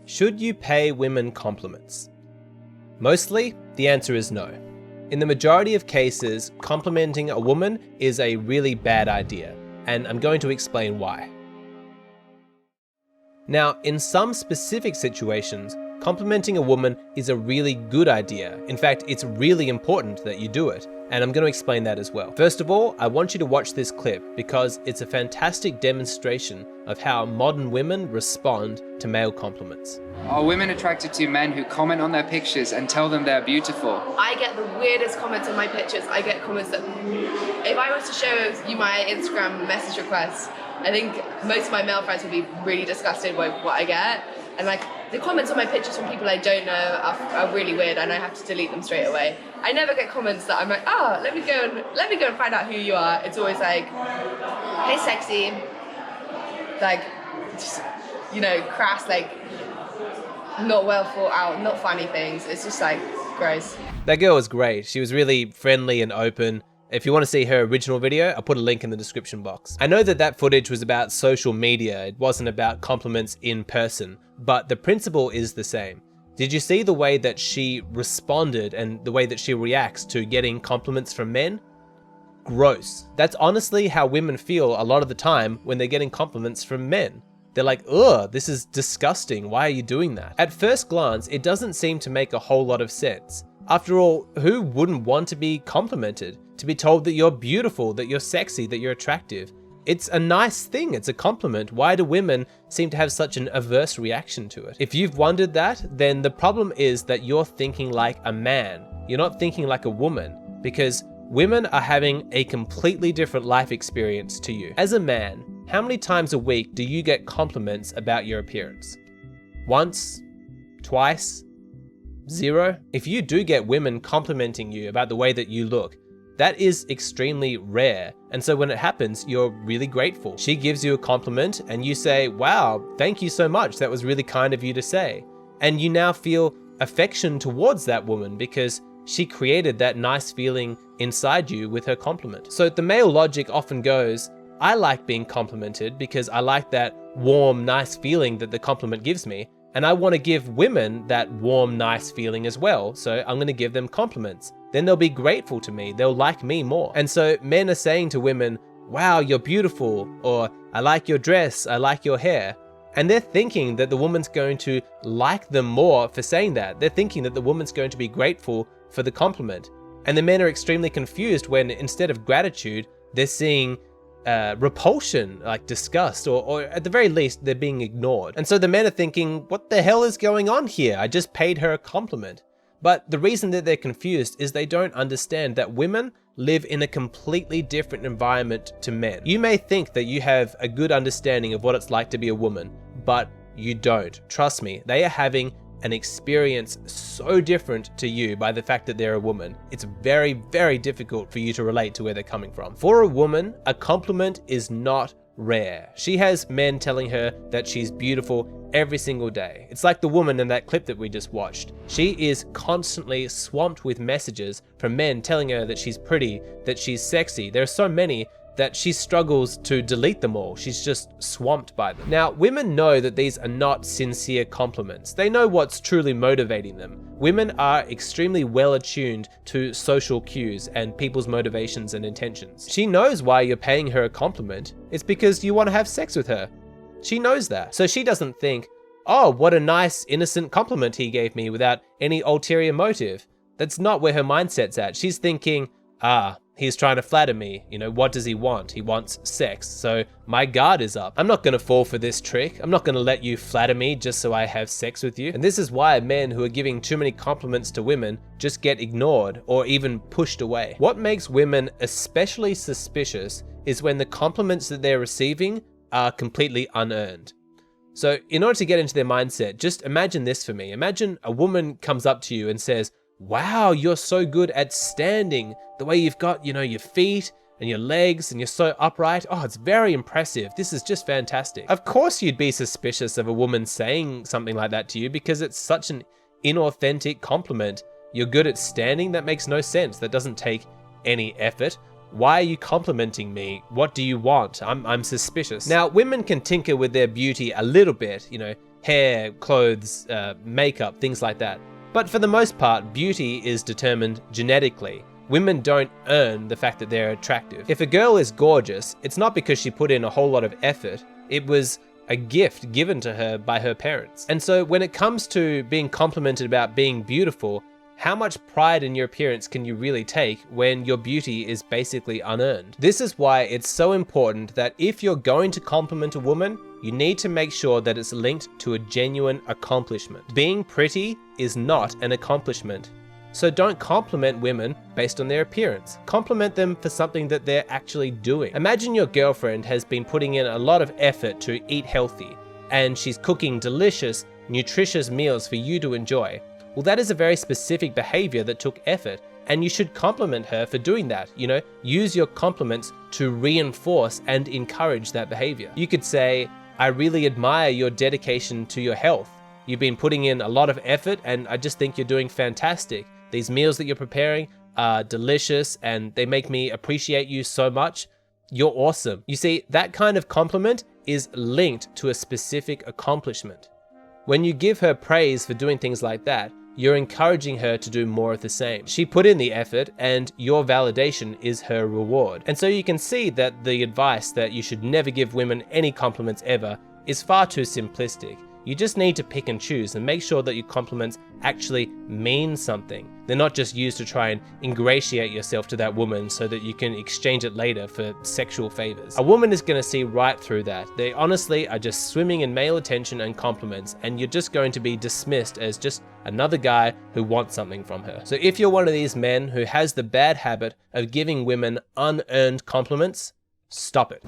Should you pay women compliments? Mostly, the answer is no. In the majority of cases, complimenting a woman is a really bad idea, and I'm going to explain why. Now, in some specific situations, complimenting a woman is a really good idea. In fact, it's really important that you do it, and I'm going to explain that as well. First of all, I want you to watch this clip because it's a fantastic demonstration of how modern women respond to male compliments. Are women attracted to men who comment on their pictures and tell them they're beautiful? I get the weirdest comments on my pictures. I get comments that, if I was to show you my Instagram message requests, I think most of my male friends would be really disgusted by what I get. And like, the comments on my pictures from people I don't know are really weird, and I have to delete them straight away. I never get comments that I'm like, oh, let me go and find out who you are. It's always like, hey, sexy, like, just, you know, crass, like, not well thought out, not funny things. It's just like gross. That girl was great. She was really friendly and open. If you want to see her original video, I'll put a link in the description box. I know that footage was about social media. It wasn't about compliments in person, but the principle is the same. Did you see the way that she responded and the way that she reacts to getting compliments from men? Gross. That's honestly how women feel a lot of the time when they're getting compliments from men. They're like, ugh, this is disgusting. Why are you doing that? At first glance, it doesn't seem to make a whole lot of sense. After all, who wouldn't want to be complimented? To be told that you're beautiful, that you're sexy, that you're attractive. It's a nice thing, it's a compliment. Why do women seem to have such an averse reaction to it? If you've wondered that, then the problem is that you're thinking like a man. You're not thinking like a woman, because women are having a completely different life experience to you. As a man, how many times a week do you get compliments about your appearance? Once? Twice? Zero? If you do get women complimenting you about the way that you look, that is extremely rare. And so when it happens, you're really grateful. She gives you a compliment and you say, wow, thank you so much. That was really kind of you to say. And you now feel affection towards that woman because she created that nice feeling inside you with her compliment. So the male logic often goes, I like being complimented because I like that warm, nice feeling that the compliment gives me. And I want to give women that warm, nice feeling as well. So I'm going to give them compliments. Then they'll be grateful to me. They'll like me more. And so men are saying to women, wow, you're beautiful, or I like your dress, I like your hair. And they're thinking that the woman's going to like them more for saying that. They're thinking that the woman's going to be grateful for the compliment. And the men are extremely confused when instead of gratitude, they're seeing repulsion, like disgust, or at the very least, they're being ignored. And so the men are thinking, what the hell is going on here? I just paid her a compliment. But the reason that they're confused is they don't understand that women live in a completely different environment to men. You may think that you have a good understanding of what it's like to be a woman, but you don't. Trust me, they are having an experience so different to you by the fact that they're a woman. It's very, very difficult for you to relate to where they're coming from. For a woman, a compliment is not rare. She has men telling her that she's beautiful every single day. It's like the woman in that clip that we just watched. She is constantly swamped with messages from men telling her that she's pretty, that she's sexy. There are so many that she struggles to delete them all. She's just swamped by them. Now, women know that these are not sincere compliments. They know what's truly motivating them. Women are extremely well attuned to social cues and people's motivations and intentions. She knows why you're paying her a compliment. It's because you want to have sex with her. She knows that. So she doesn't think, oh, what a nice, innocent compliment he gave me without any ulterior motive. That's not where her mindset's at. She's thinking, he's trying to flatter me. You know, what does he want? He wants sex. So my guard is up. I'm not going to fall for this trick. I'm not going to let you flatter me just so I have sex with you. And this is why men who are giving too many compliments to women just get ignored or even pushed away. What makes women especially suspicious is when the compliments that they're receiving are completely unearned. So in order to get into their mindset, just imagine this for me. Imagine a woman comes up to you and says, wow, you're so good at standing. The way you've got, your feet and your legs and you're so upright. Oh, it's very impressive. This is just fantastic. Of course you'd be suspicious of a woman saying something like that to you because it's such an inauthentic compliment. You're good at standing? That makes no sense. That doesn't take any effort. Why are you complimenting me? What do you want? I'm suspicious. Now, women can tinker with their beauty a little bit, hair, clothes, makeup, things like that. But for the most part, beauty is determined genetically. Women don't earn the fact that they're attractive. If a girl is gorgeous, it's not because she put in a whole lot of effort. It was a gift given to her by her parents. And so when it comes to being complimented about being beautiful, how much pride in your appearance can you really take when your beauty is basically unearned? This is why it's so important that if you're going to compliment a woman, you need to make sure that it's linked to a genuine accomplishment. Being pretty is not an accomplishment. So don't compliment women based on their appearance. Compliment them for something that they're actually doing. Imagine your girlfriend has been putting in a lot of effort to eat healthy, and she's cooking delicious, nutritious meals for you to enjoy. Well, that is a very specific behavior that took effort, and you should compliment her for doing that. You know, use your compliments to reinforce and encourage that behavior. You could say, I really admire your dedication to your health. You've been putting in a lot of effort, and I just think you're doing fantastic. These meals that you're preparing are delicious, and they make me appreciate you so much. You're awesome. You see, that kind of compliment is linked to a specific accomplishment. When you give her praise for doing things like that, you're encouraging her to do more of the same. She put in the effort, and your validation is her reward. And so you can see that the advice that you should never give women any compliments ever is far too simplistic. You just need to pick and choose and make sure that your compliments actually mean something. They're not just used to try and ingratiate yourself to that woman so that you can exchange it later for sexual favors. A woman is going to see right through that. They honestly are just swimming in male attention and compliments, and you're just going to be dismissed as just another guy who wants something from her. So if you're one of these men who has the bad habit of giving women unearned compliments, stop it.